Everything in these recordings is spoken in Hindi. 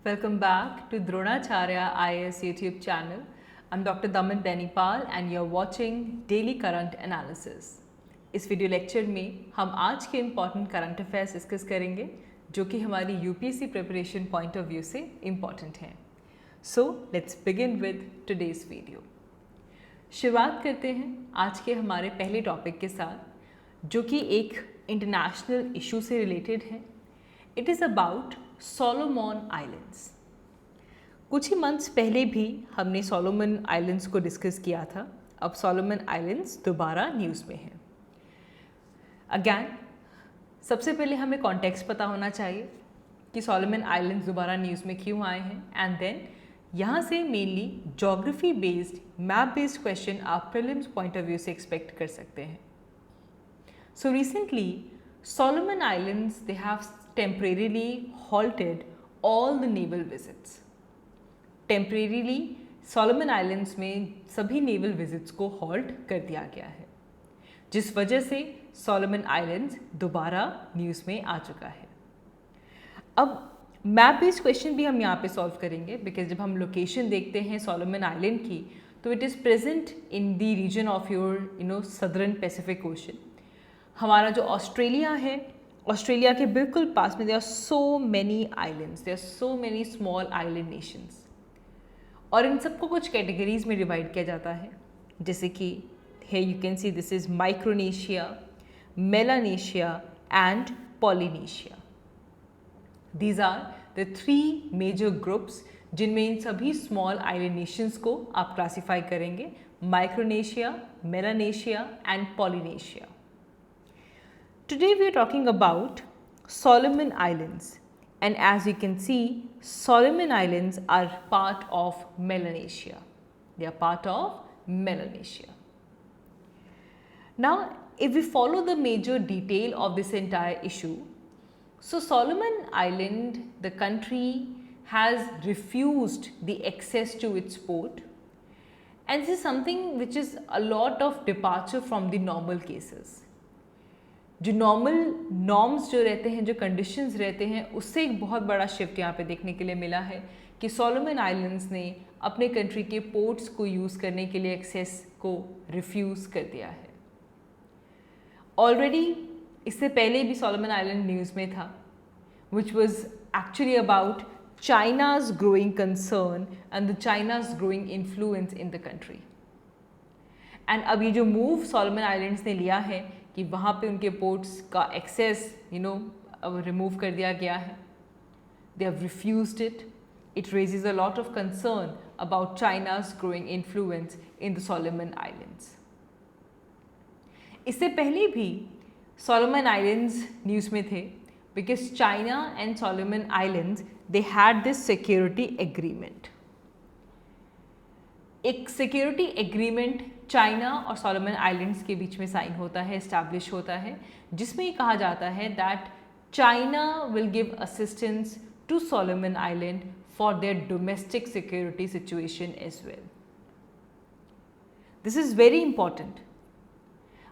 Welcome back to Dronacharya IAS YouTube channel. I'm Dr. Daman Benipal and you're watching Daily Current Analysis. इस वीडियो लेक्चर में हम आज के इम्पॉर्टेंट करंट अफेयर्स डिस्कस करेंगे जो कि हमारी UPSC preparation point of view से इम्पॉर्टेंट हैं. So let's begin with today's video. शुरुआत करते हैं आज के हमारे पहले टॉपिक के साथ जो कि एक इंटरनेशनल इशू से रिलेटेड है. It is about Solomon islands. कुछ ही मंथ्स पहले भी हमने सोलोमन आइलैंड्स को डिस्कस किया था. अब सोलोमन आइलैंड्स दोबारा न्यूज़ में हैं. अगैन सबसे पहले हमें कॉन्टेक्स्ट पता होना चाहिए कि सोलोमन आइलैंड्स दोबारा न्यूज़ में क्यों आए हैं, एंड देन यहाँ से mainly geography based map based question आप प्रीलिम्स पॉइंट ऑफ व्यू से एक्सपेक्ट कर सकते हैं. So recently Solomon Islands, they have temporarily halted all the naval visits. Temporarily Solomon Islands में सभी naval visits को halt कर दिया गया है, जिस वजह से Solomon Islands दोबारा न्यूज़ में आ चुका है. अब मैप बेस्ड क्वेश्चन भी हम यहाँ पे सॉल्व करेंगे बिकॉज जब हम लोकेशन देखते हैं सोलोमन आइलैंड की तो it is present in the region of your southern Pacific ocean. हमारा जो ऑस्ट्रेलिया है, ऑस्ट्रेलिया के बिल्कुल पास में there are so many islands, there are so many small island nations, और इन सबको कुछ कैटेगरीज में डिवाइड किया जाता है. जैसे कि here you can see this is Micronesia, Melanesia and Polynesia. These are the three major groups जिनमें इन सभी स्मॉल आइलैंड नेशंस को आप क्लासीफाई करेंगे. Micronesia, Melanesia and Polynesia. Today we are talking about Solomon Islands, and as you can see, Solomon Islands are part of Melanesia. They are part of Melanesia. Now, if we follow the major detail of this entire issue, so Solomon Island, the country has refused the access to its port, and this is something which is a lot of departure from the normal cases. जो नॉर्मल नॉर्म्स जो रहते हैं, जो कंडीशंस रहते हैं, उससे एक बहुत बड़ा शिफ्ट यहाँ पे देखने के लिए मिला है कि सोलोमन आइलैंड्स ने अपने कंट्री के पोर्ट्स को यूज़ करने के लिए एक्सेस को रिफ्यूज़ कर दिया है. ऑलरेडी इससे पहले भी सोलोमन आइलैंड न्यूज़ में था, which was actually about China's growing concern and the China's growing influence in the country. And अब ये जो मूव सोलोमन आइलैंड्स ने लिया है कि वहाँ पे उनके पोर्ट्स का एक्सेस रिमूव कर दिया गया है, they have refused it. It raises a lot of concern about China's growing influence in the Solomon islands. इससे पहले भी सोलोमन आइलैंड्स न्यूज़ में थे because China and Solomon islands they had this security agreement. एक सिक्योरिटी एग्रीमेंट चाइना और सोलोमन आइलैंड्स के बीच में साइन होता है, इस्टेब्लिश होता है, जिसमें ये कहा जाता है that China will give assistance to Solomon Island for their domestic security situation as well. This is very important.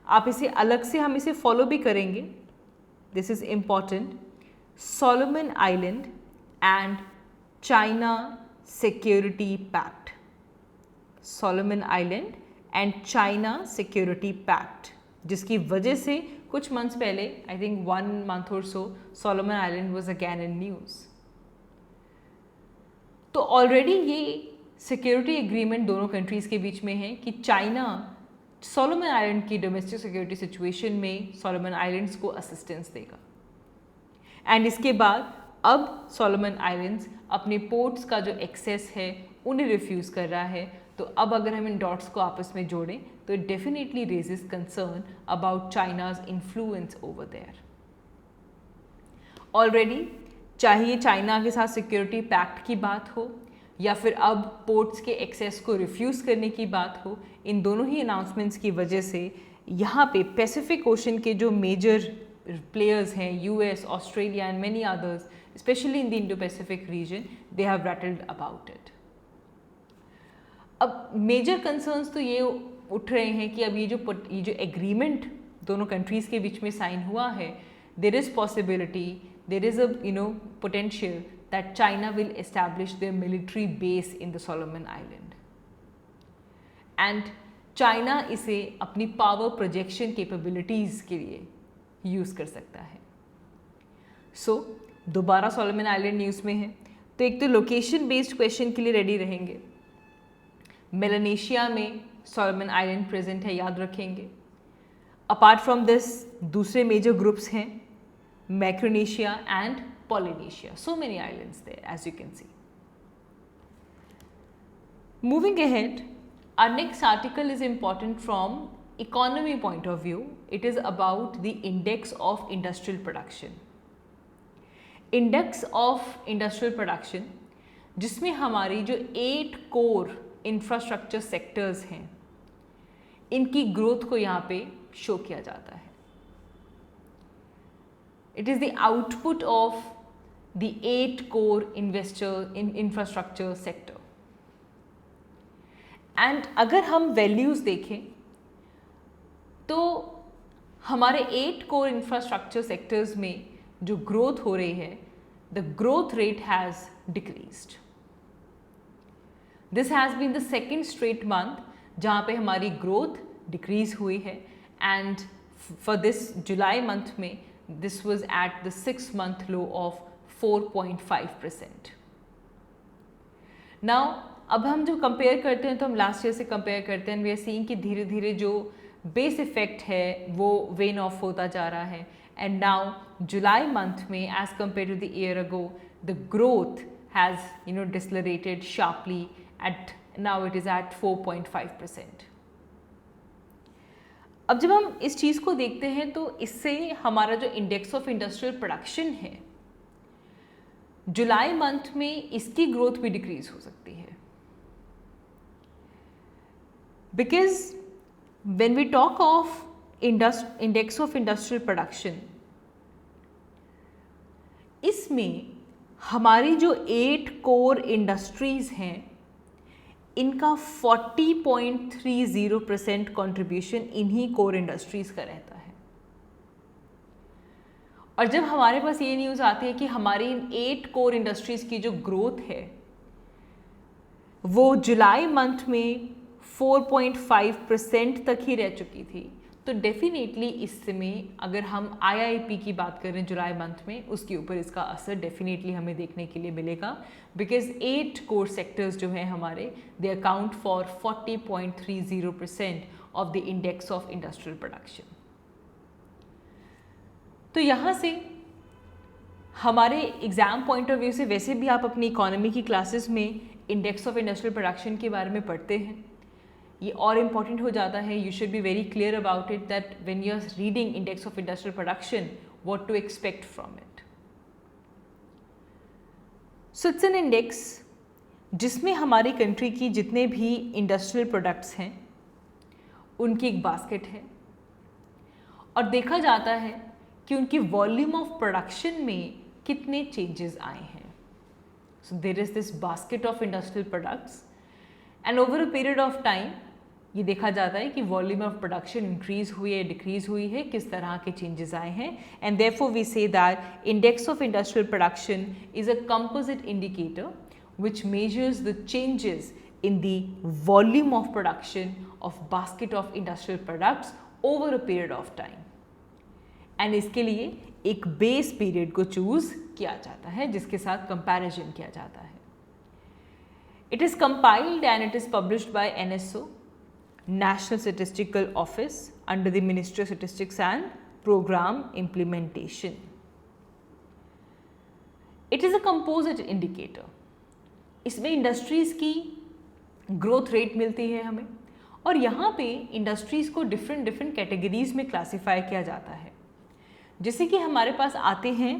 आप इसे अलग से हम इसे फॉलो भी करेंगे. This is important. Solomon Island and China security pact. Solomon Island and China security pact, जिसकी वजह से कुछ मंथ्स पहले, आई थिंक 1 month और so, Solomon island was again in news. तो ऑलरेडी ये सिक्योरिटी एग्रीमेंट दोनों कंट्रीज़ के बीच में है कि चाइना सोलोमन आइलैंड की डोमेस्टिक सिक्योरिटी सिचुएशन में सोलोमन आइलैंड्स को असिस्टेंस देगा. एंड इसके बाद अब सोलोमन आइलैंड्स अपने पोर्ट्स का जो एक्सेस है उन्हें रिफ्यूज़ कर रहा है. तो अब अगर हम इन डॉट्स को आपस में जोड़ें तो it definitely raises concern about China's influence over there. Already चाहे चाइना के साथ सिक्योरिटी पैक्ट की बात हो या फिर अब पोर्ट्स के एक्सेस को रिफ्यूज़ करने की बात हो, इन दोनों ही अनाउंसमेंट्स की वजह से यहाँ पे पैसिफिक ओशन के जो मेजर प्लेयर्स हैं, US, Australia and many others, specially in the Indo Pacific region, they have rattled about it. अब मेजर कंसर्न्स तो ये उठ रहे हैं कि अब ये जो एग्रीमेंट दोनों कंट्रीज़ के बीच में साइन हुआ है, there is possibility, there is a potential that China will establish their military base in the Solomon Island. And China इसे अपनी पावर प्रोजेक्शन कैपेबिलिटीज़ के लिए यूज़ कर सकता है। सो दोबारा सोलोमन आइलैंड न्यूज़ में है, तो एक तो लोकेशन बेस्ड क्वेश्चन के लिए रेडी रहेंगे। मेलानेशिया में सोलोमन आइलैंड प्रेजेंट है, याद रखेंगे। अपार्ट फ्रॉम दिस दूसरे मेजर ग्रुप्स हैं Micronesia and Polynesia. So many islands there as you can see. Moving ahead, our next article is important from economy point of view. It is about the index of industrial production. Index of industrial production जिसमें हमारी जो 8 core infrastructure sectors हैं, इनकी growth को यहाँ पे show किया जाता है। It is the output of the 8 core infrastructure sector. And अगर हम वैल्यूज़ देखें तो हमारे 8 कोर इंफ्रास्ट्रक्चर सेक्टर्स में जो ग्रोथ हो रही है, the growth rate has decreased. This has been the second straight month जहाँ पे हमारी ग्रोथ डिक्रीज हुई है, and for this July month में this was at the 6 month low of 4.5%। Now अब हम जो कंपेयर करते हैं तो हम लास्ट ईयर से कंपेयर करते हैं, वी आर सीइंग कि धीरे धीरे जो बेस इफेक्ट है वो वेन ऑफ होता जा रहा है, एंड नाउ जुलाई मंथ में as compared to the year ago the growth has decelerated sharply at now it is at 4.5%। अब जब हम इस चीज़ को देखते हैं तो इससे हमारा जो इंडेक्स ऑफ इंडस्ट्रियल प्रोडक्शन है, जुलाई मंथ में इसकी ग्रोथ भी डिक्रीज हो सकती है। Because when we talk of index of industrial production, इसमें हमारी जो 8 कोर इंडस्ट्रीज़ हैं, इनका 40.30% कंट्रीब्यूशन इन्हीं कोर इंडस्ट्रीज़ का रहता है। और जब हमारे पास ये न्यूज़ आती है कि हमारी इन 8 कोर इंडस्ट्रीज़ की जो ग्रोथ है वो जुलाई मंथ में 4.5% तक ही रह चुकी थी, तो डेफिनेटली इसमें अगर हम IIP की बात करें जुलाई मंथ में, उसके ऊपर इसका असर डेफिनेटली हमें देखने के लिए मिलेगा। बिकॉज 8 कोर सेक्टर्स जो हैं हमारे, they account for 40.30% of the index of industrial production. तो यहाँ से हमारे एग्ज़ाम पॉइंट ऑफ व्यू से वैसे भी आप अपनी इकोनॉमी की क्लासेस में इंडेक्स ऑफ इंडस्ट्रियल प्रोडक्शन के बारे में पढ़ते हैं, ये और इम्पॉर्टेंट हो जाता है। You should be very clear about it that when you are reading index of industrial production what to expect from it. So it's an index जिसमें हमारी कंट्री की जितने भी इंडस्ट्रियल प्रोडक्ट्स हैं उनकी एक बास्केट है, और देखा जाता है कि उनकी वॉल्यूम ऑफ प्रोडक्शन में कितने चेंजेस आए हैं। So there is this basket of industrial products, and over a period of time ये देखा जाता है कि वॉल्यूम ऑफ प्रोडक्शन इंक्रीज हुई है, डिक्रीज हुई है, किस तरह के चेंजेस आए हैं। And therefore we say that index of industrial production is a composite indicator which measures the changes in the volume of production of basket of industrial products over a period of time. And इसके लिए एक बेस पीरियड को चूज किया जाता है जिसके साथ कंपैरिजन किया जाता है। It is compiled and it is published by NSO, National Statistical Office, under the Ministry of Statistics and Program Implementation. It is a composite indicator. इसमें इंडस्ट्रीज़ की ग्रोथ रेट मिलती है हमें, और यहाँ पे इंडस्ट्रीज़ को डिफरेंट कैटेगरीज में क्लासिफाई किया जाता है। जैसे कि हमारे पास आते हैं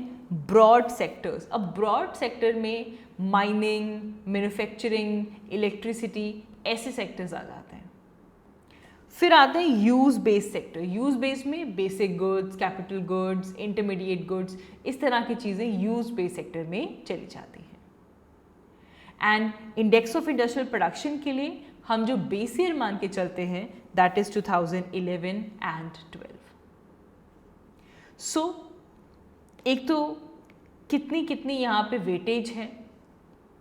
ब्रॉड सेक्टर्स। अब ब्रॉड सेक्टर में माइनिंग, मैन्युफैक्चरिंग, इलेक्ट्रिसिटी ऐसे सेक्टर्स आ जाते हैं। फिर आते हैं use based sector. Use based में basic goods, capital goods, intermediate goods, इस तरह की चीज़ें यूज बेस्ड सेक्टर में चली जाती हैं। And index of industrial production के लिए हम जो बेस ईयर मान के चलते हैं दैट इज 2011 एंड 12। सो एक तो कितनी कितनी यहाँ पे वेटेज है,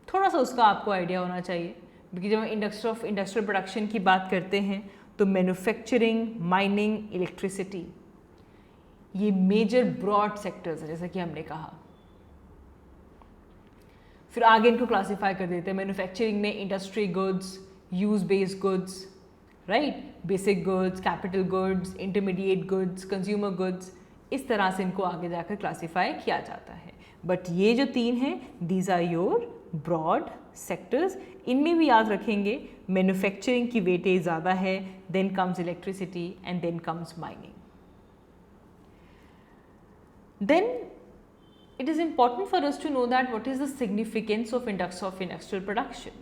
थोड़ा सा उसका आपको आइडिया होना चाहिए, क्योंकि जब हम इंडस्ट्रियल प्रोडक्शन की बात करते हैं तो मैन्युफैक्चरिंग, माइनिंग, इलेक्ट्रिसिटी, ये मेजर ब्रॉड सेक्टर्स है जैसा कि हमने कहा। फिर आगे इनको क्लासिफाई कर देते हैं। मैन्युफैक्चरिंग में industry goods, use based goods, right, basic goods, capital goods, intermediate goods, consumer goods, इस तरह से इनको आगे जाकर क्लासिफाई किया जाता है। बट ये जो 3 हैं, these are your broad sectors. इनमें भी याद रखेंगे मैन्युफैक्चरिंग की वेटेज ज़्यादा है, then comes electricity and then comes mining. Then it is important for us to know that what is the significance of industrial production.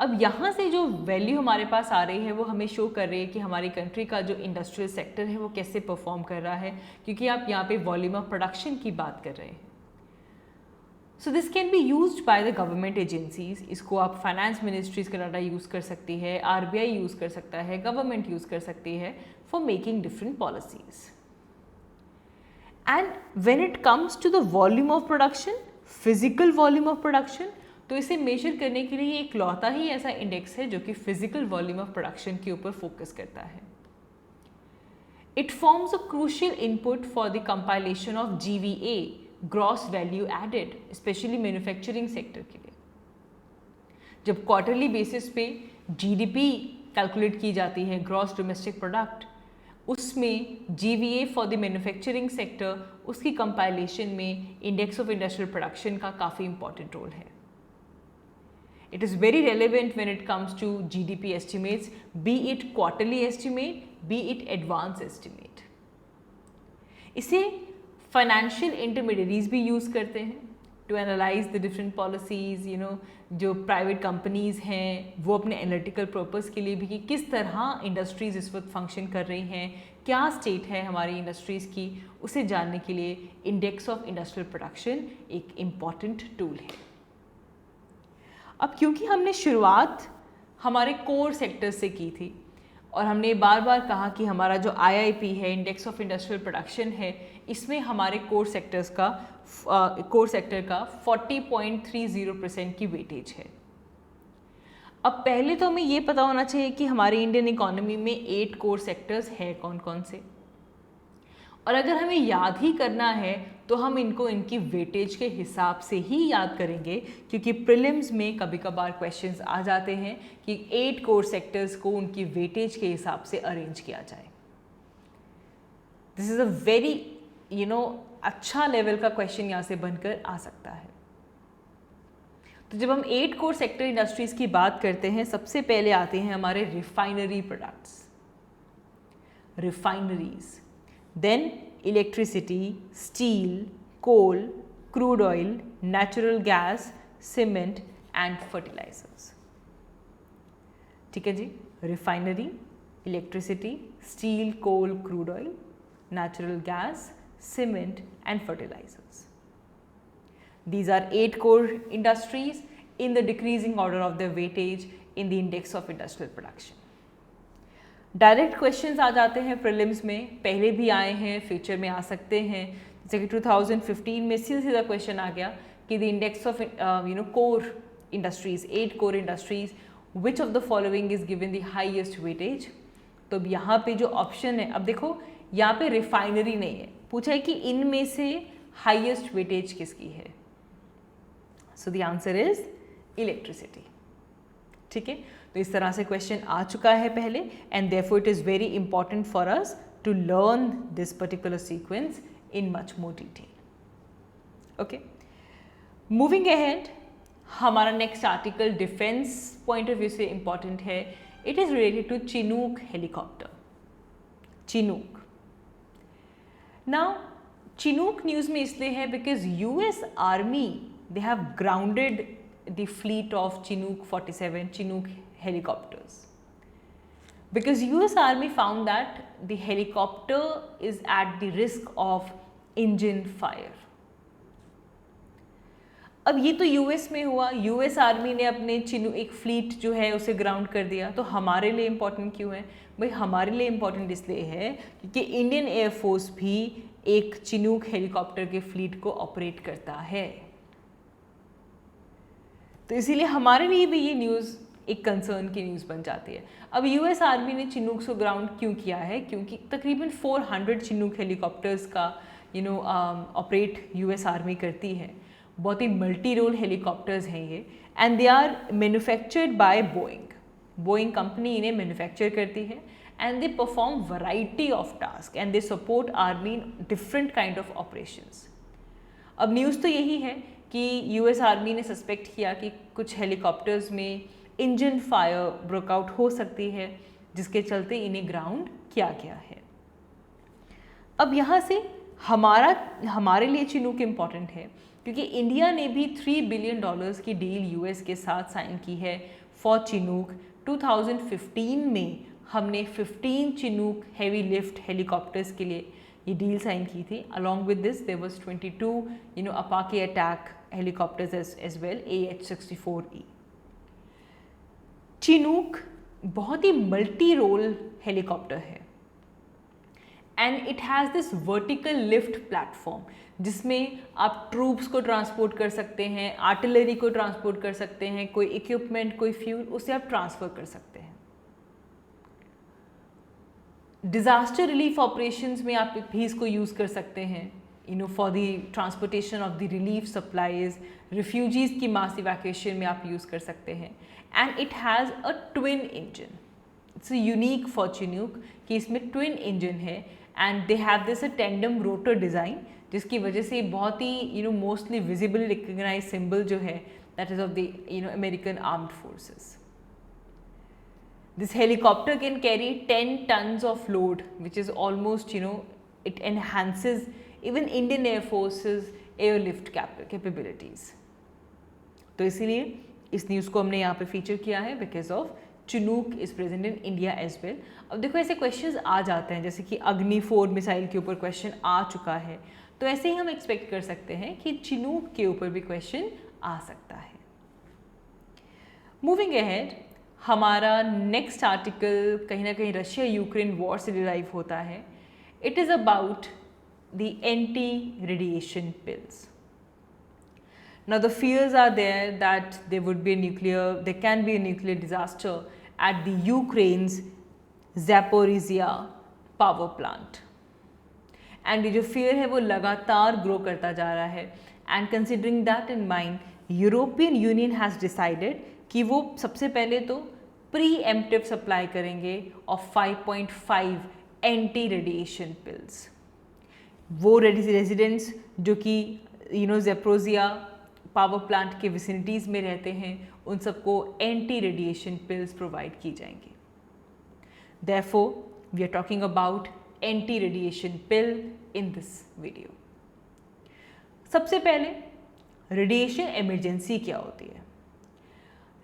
अब यहाँ से जो वैल्यू हमारे पास आ रही है वो हमें शो कर रही है कि हमारी कंट्री का जो इंडस्ट्रियल सेक्टर है वो कैसे परफॉर्म कर रहा है, क्योंकि आप यहाँ पे वॉल्यूम ऑफ प्रोडक्शन की बात कर रहे हैं। So this can be used by the government agencies. इसको आप फाइनेंस मिनिस्ट्रीज का डाटा यूज़ कर सकती है, RBI यूज़ कर सकता है, गवर्नमेंट यूज़ कर सकती है for making different policies. And when it comes to the volume of production, physical volume of production, तो इसे मेजर करने के लिए एक लौता ही ऐसा इंडेक्स है जो कि फिजिकल वॉल्यूम ऑफ प्रोडक्शन के ऊपर फोकस करता है। It forms a crucial input for the compilation of GVA, gross value added, specially manufacturing sector के लिए। जब क्वार्टरली बेसिस पे GDP कैलकुलेट की जाती है, ग्रॉस डोमेस्टिक प्रोडक्ट, उसमें GVA for the manufacturing sector, उसकी कंपाइलेशन में इंडेक्स ऑफ इंडस्ट्रियल प्रोडक्शन का काफ़ी इंपॉर्टेंट रोल है। It is very relevant when it comes to GDP estimates, be it quarterly estimate, be it advance estimate. इसे फाइनेंशियल इंटरमीडियरीज भी यूज़ करते हैं to analyse the different policies. जो प्राइवेट कंपनीज़ हैं वो अपने एनालिटिकल पर्पस के लिए भी कि किस तरह इंडस्ट्रीज़ इस वक्त फंक्शन कर रही हैं, क्या स्टेट है हमारी इंडस्ट्रीज़ की, उसे जानने के लिए इंडेक्स ऑफ इंडस्ट्रियल प्रोडक्शन एक इम्पॉर्टेंट टूल है। अब क्योंकि हमने शुरुआत हमारे कोर सेक्टर से की थी और हमने बार बार कहा कि हमारा जो IIP है, इंडेक्स ऑफ इंडस्ट्रियल प्रोडक्शन है, इसमें हमारे कोर सेक्टर का 40.30% की वेटेज है। अब पहले तो हमें ये पता होना चाहिए कि हमारी इंडियन इकोनॉमी में 8 कोर सेक्टर्स है कौन कौन से, और अगर हमें याद ही करना है तो हम इनको इनकी वेटेज के हिसाब से ही याद करेंगे, क्योंकि प्रीलिम्स में कभी कभार क्वेश्चंस आ जाते हैं कि 8 कोर सेक्टर्स को उनकी वेटेज के हिसाब से अरेंज किया जाए। दिस इज़ अ वेरी अच्छा लेवल का क्वेश्चन यहाँ से बनकर आ सकता है। तो जब हम 8 कोर सेक्टर इंडस्ट्रीज़ की बात करते हैं, सबसे पहले आते हैं हमारे refinery products, refineries, then electricity, steel, coal, crude oil, natural gas, cement and fertilisers. ठीक है जी, refinery, electricity, steel, coal, crude oil, natural gas, cement and fertilizers. These are 8 core industries in the decreasing order of their weightage in the index of industrial production. Direct questions आ जाते हैं प्रीलिम्स में, पहले भी आए हैं, फ्यूचर में आ सकते हैं। जैसे कि 2015 में सीधा क्वेश्चन आ गया कि the index of core industries, 8 core industries, which of the following is given the highest weightage. तो अब यहाँ पे जो ऑप्शन है, अब देखो यहाँ पे रिफाइनरी नहीं है, पूछा है कि इनमें से हाईएस्ट वेटेज किसकी है। So the answer is electricity. ठीक है, तो इस तरह से क्वेश्चन आ चुका है पहले, and therefore it is very important for us to learn this particular sequence in much more detail. Okay, moving ahead, हमारा next article defence point of view से इंपॉर्टेंट है। It is related to Chinook helicopter. Chinook, now Chinook news में इसलिए है because US army they have grounded the fleet of Chinook 47 Chinook helicopters because US Army found that the helicopter is at the risk of engine fire. अब ये तो US में हुआ, US आर्मी ने अपने चिनूक एक फ्लीट जो है उसे ग्राउंड कर दिया, तो हमारे लिए इम्पॉर्टेंट क्यों है भाई? हमारे लिए इम्पॉर्टेंट इसलिए है क्योंकि इंडियन एयरफोर्स भी एक चिनूक हेलीकॉप्टर के फ्लीट को ऑपरेट करता है। तो इसीलिए हमारे लिए भी ये न्यूज़ एक कंसर्न की न्यूज़ बन जाती है। अब यूएस आर्मी ने चिनूक्स को ग्राउंड क्यों किया है? क्योंकि तकरीबन 400 चिनूक हेलीकॉप्टर्स का ऑपरेट यूएस आर्मी करती है। बहुत ही मल्टी रोल हेलीकॉप्टर्स हैं ये, and they are manufactured by Boeing company इन्हें मैन्युफैक्चर करती है, and they perform variety of task and they support army in different kind of operations. अब न्यूज़ तो यही है कि यूएस आर्मी ने सस्पेक्ट किया कि कुछ हेलीकॉप्टर्स में इंजन फायर ब्रेकआउट हो सकती है, जिसके चलते इन्हें ग्राउंड किया गया है। अब यहाँ से हमारे लिए चिनूक इम्पॉर्टेंट है क्योंकि इंडिया ने भी $3 बिलियन की डील यूएस के साथ साइन की है फॉर चिनूक। 2015 में हमने 15 चिनूक हेवी लिफ्ट हेलीकॉप्टर्स के लिए ये डील साइन की थी। Along with this there was 22 Apache attack helicopters as well, AH-64E। Chinook बहुत ही मल्टी रोल हेलीकॉप्टर है and it has this vertical lift platform, जिसमें आप ट्रूप्स को ट्रांसपोर्ट कर सकते हैं, आर्टिलरी को ट्रांसपोर्ट कर सकते हैं, कोई इक्विपमेंट, कोई फ्यूल, उसे आप ट्रांसफ़र कर सकते हैं। डिज़ास्टर रिलीफ ऑपरेशंस में आप भी इसको यूज़ कर सकते हैं, for the transportation of the relief supplies, refugees की मास इवैक्यूएशन में आप यूज़ कर सकते हैं। And it has a twin engine. It's unique for Chinook कि इसमें ट्विन इंजन है, and they have this a tandem rotor design, जिसकी वजह से बहुत ही मोस्टली विजिबल रिकग्नाइज सिंबल जो है that is of the American armed forces. This helicopter can carry 10 tons of load, which is almost, it enhances even Indian Air Force's airlift capabilities. तो इसीलिए इस न्यूज़ को हमने यहाँ पे फीचर किया है because of Chinook is present in India as well. अब देखो ऐसे क्वेश्चंस आ जाते हैं, जैसे कि अग्नि 4 मिसाइल के ऊपर क्वेश्चन आ चुका है, तो ऐसे ही हम एक्सपेक्ट कर सकते हैं कि चिनूक के ऊपर भी क्वेश्चन आ सकता है। मूविंग अहेड, हमारा नेक्स्ट आर्टिकल कहीं ना कहीं रशिया यूक्रेन वॉर से डिराइव होता है। It is about the anti radiation pills. Now the fears are there that there can be a nuclear disaster at the Ukraine's Zaporizhia power plant. And ये जो fear है वो लगातार ग्रो करता जा रहा है, and considering that in mind, European Union has decided कि वो सबसे पहले तो प्री-एम्प्टिव सप्लाई करेंगे ऑफ 5.5 एंटी रेडिएशन पिल्स। वो रेजिडेंट्स जो कि ज़ेपोरिज़िया पावर प्लांट के विसिनिटीज़ में रहते हैं, उन सबको एंटी रेडिएशन पिल्स प्रोवाइड की जाएंगी। Therefore we are talking about anti radiation pill in this video. सबसे पहले रेडिएशन इमरजेंसी क्या होती है?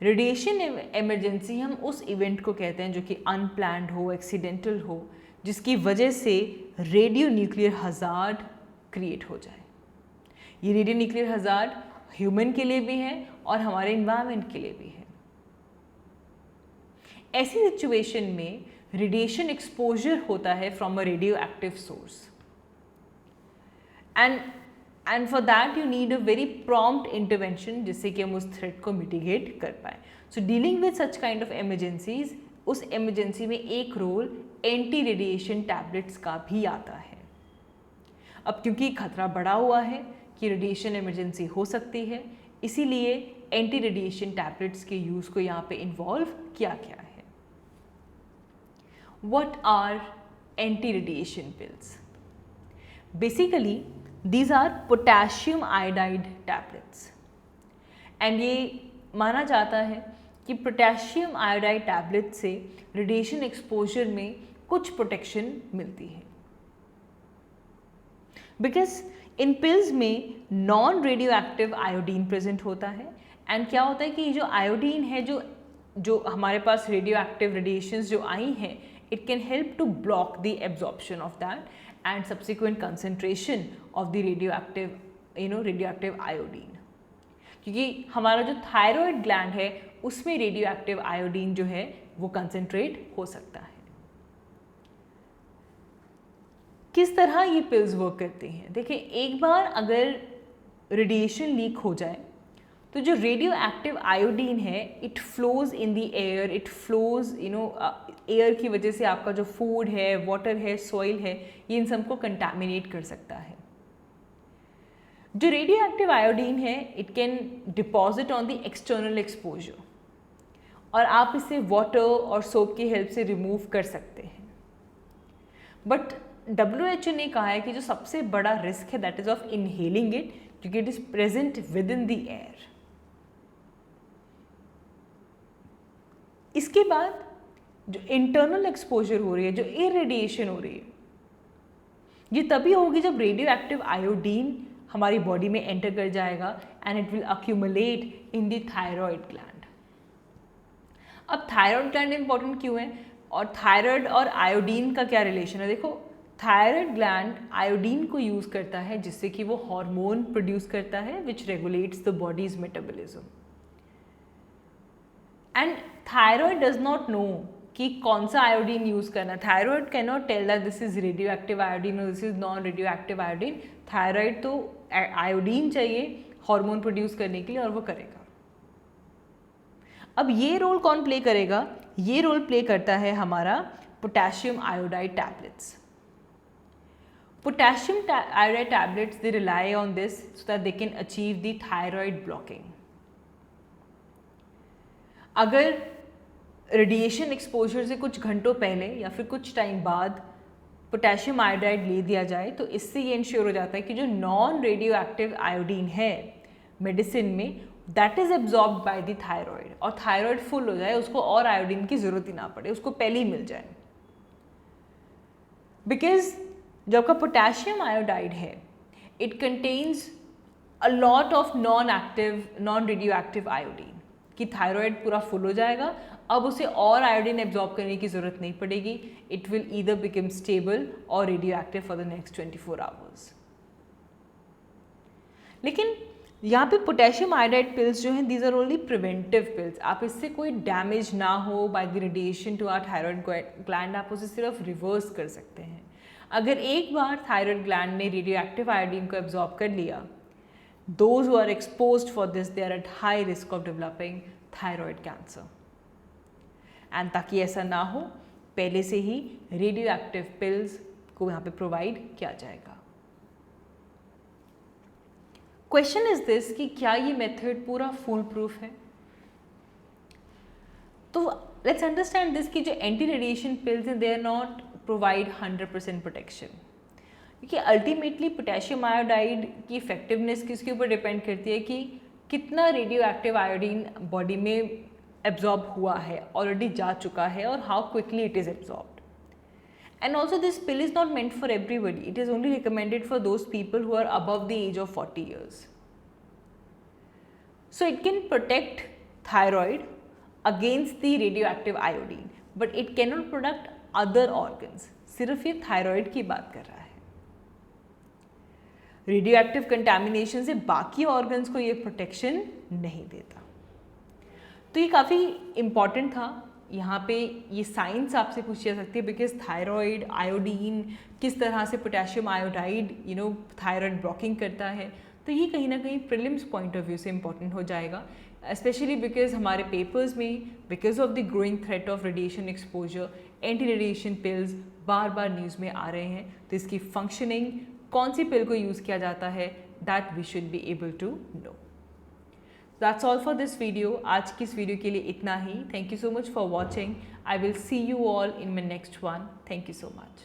रेडिएशन इमरजेंसी हम उस इवेंट को कहते हैं जो कि अनप्लैन्ड हो, एक्सीडेंटल हो, जिसकी वजह से रेडियो न्यूक्लियर हज़ार्ड क्रिएट हो जाए। ये रेडियो न्यूक्लियर हज़ार्ड ह्यूमन के लिए भी है और हमारे इन्वायरमेंट के लिए भी है। ऐसी सिचुएशन में रेडिएशन एक्सपोजर होता है from a radioactive source, and for that you need a very prompt intervention, जिससे कि हम उस थ्रेट को मिटिगेट कर पाए। So dealing with such kind of emergencies, उस एमरजेंसी में एक रोल एंटी रेडिएशन टैबलेट्स का भी आता है। अब क्योंकि खतरा बढ़ा हुआ है कि रेडिएशन इमरजेंसी हो सकती है, इसीलिए एंटी रेडिएशन टैबलेट्स के यूज़ को यहाँ पे इन्वॉल्व किया गया है। What are anti radiation pills? Basically these are potassium iodide tablets, and ये माना जाता है कि पोटेशियम आयोडाइड टैबलेट से रेडिएशन एक्सपोजर में कुछ प्रोटेक्शन मिलती है, बिकॉज इन पिल्स में non radio active iodine present होता है। एंड क्या होता है कि जो आयोडीन है, जो हमारे पास रेडियो एक्टिव रेडिएशंस जो आई हैं, it can help to block the absorption of that and subsequent concentration of the radio active iodine. क्योंकि हमारा जो थायरॉयड ग्लैंड है उसमें रेडियो एक्टिव आयोडीन जो है वो कंसंट्रेट हो सकता है। किस तरह ये पिल्स वर्क करती हैं? देखिए, एक बार अगर रेडिएशन लीक हो जाए तो जो रेडियो एक्टिव आयोडीन है it flows in the air, it flows air की वजह से आपका जो फूड है, वाटर है, सॉइल है, ये इन सबको कंटामिनेट कर सकता है। जो रेडियो एक्टिव आयोडीन है it can deposit on the external exposure और आप इसे वाटर और सोप की हेल्प से रिमूव कर सकते हैं। बट WHO ने कहा है कि जो सबसे बड़ा रिस्क है that is of inhaling it, क्योंकि it is present within the air. इसके बाद जो इंटरनल एक्सपोजर हो रही है, जो इरेडिएशन हो रही है, ये तभी होगी जब रेडियो एक्टिव आयोडीन हमारी बॉडी में एंटर कर जाएगा and it will accumulate in the thyroid gland. अब थायराइड ग्लैंड इंपॉर्टेंट क्यों है और थायराइड और आयोडीन का क्या रिलेशन है? देखो, थायराइड ग्लैंड आयोडीन को यूज करता है जिससे कि वो हार्मोन प्रोड्यूस करता है which regulates the body's metabolism. And thyroid does not know कि कौन सा आयोडीन यूज करना। Thyroid cannot tell that this is radio active iodine और this is non radio active iodine. Thyroid तो आयोडीन चाहिए हार्मोन प्रोड्यूस करने के लिए और वो करेगा। अब ये रोल कौन प्ले करेगा? ये रोल प्ले करता है हमारा potassium iodide tablets. Potassium iodide tablets, they rely on this so that they can achieve the thyroid blocking. अगर रेडिएशन एक्सपोजर से कुछ घंटों पहले या फिर कुछ टाइम बाद पोटेशियम आयोडाइड ले दिया जाए तो इससे ये इंश्योर हो जाता है कि जो नॉन रेडियो एक्टिव आयोडीन है मेडिसिन में that is absorbed by the thyroid और थायराइड फुल हो जाए, उसको और आयोडीन की जरूरत ही ना पड़े, उसको पहले ही मिल जाए। बिकॉज जो आपका पोटेशियम आयोडाइड है it contains a lot of non radio active iodine कि थायराइड पूरा फुल हो जाएगा, अब उसे और आयोडीन एब्जॉर्ब करने की ज़रूरत नहीं पड़ेगी। It will either become stable और radioactive for the next 24 hours. लेकिन यहाँ पे पोटेशियम आयोडाइड पिल्स जो हैं these are only preventive pills. आप इससे कोई डैमेज ना हो by the radiation to our thyroid gland, आप उसे सिर्फ रिवर्स कर सकते हैं। अगर एक बार थायराइड ग्लैंड ने रेडियो एक्टिव आयोडीन को एब्जॉर्ब कर लिया, those who are exposed for this they are at high risk of developing thyroid cancer। And ताकि ऐसा ना हो पहले से ही रेडियो एक्टिव पिल्स को यहाँ पे प्रोवाइड किया जाएगा। क्वेश्चन इज दिस कि क्या ये मेथड पूरा फुल प्रूफ है? तो लेट्स अंडरस्टैंड दिस कि जो एंटी रेडिएशन पिल्स हैं they are not provide 100% protection, क्योंकि अल्टीमेटली पोटेशियम आयोडाइड की इफेक्टिवनेस किसके ऊपर डिपेंड करती है कि कितना रेडियो एक्टिव आयोडीन बॉडी में एब्जॉर्ब हुआ है, ऑलरेडी जा चुका है, और how quickly it is absorbed. And also this pill is not meant for everybody, it is only recommended for those people who are above the age of 40 years। So it can protect thyroid against the radio active iodine, but it can not protect other organs. सिर्फ ये थायराइड की बात कर रहा है। रेडियो एक्टिव कंटैमिनेशन से बाकी ऑर्गन्स को ये प्रोटेक्शन नहीं देता। तो ये काफ़ी इम्पॉर्टेंट था। यहाँ पे ये साइंस आपसे पूछी जा सकती है बिकॉज थायराइड, आयोडीन, किस तरह से पोटेशियम आयोडाइड थायराइड ब्लॉकिंग करता है, तो ये कहीं ना कहीं प्रीलिम्स पॉइंट ऑफ व्यू से इम्पॉर्टेंट हो जाएगा, स्पेशली बिकॉज हमारे पेपर्स में because of the growing threat of radiation exposure anti radiation pills bar bar news में आ रहे हैं। तो इसकी फंक्शनिंग, कौन सी पिल को यूज़ किया जाता है, that we should be able to know. That's all for this video. आज की इस वीडियो के लिए इतना ही। Thank you so much for watching. I will see you all in my next one. Thank you so much.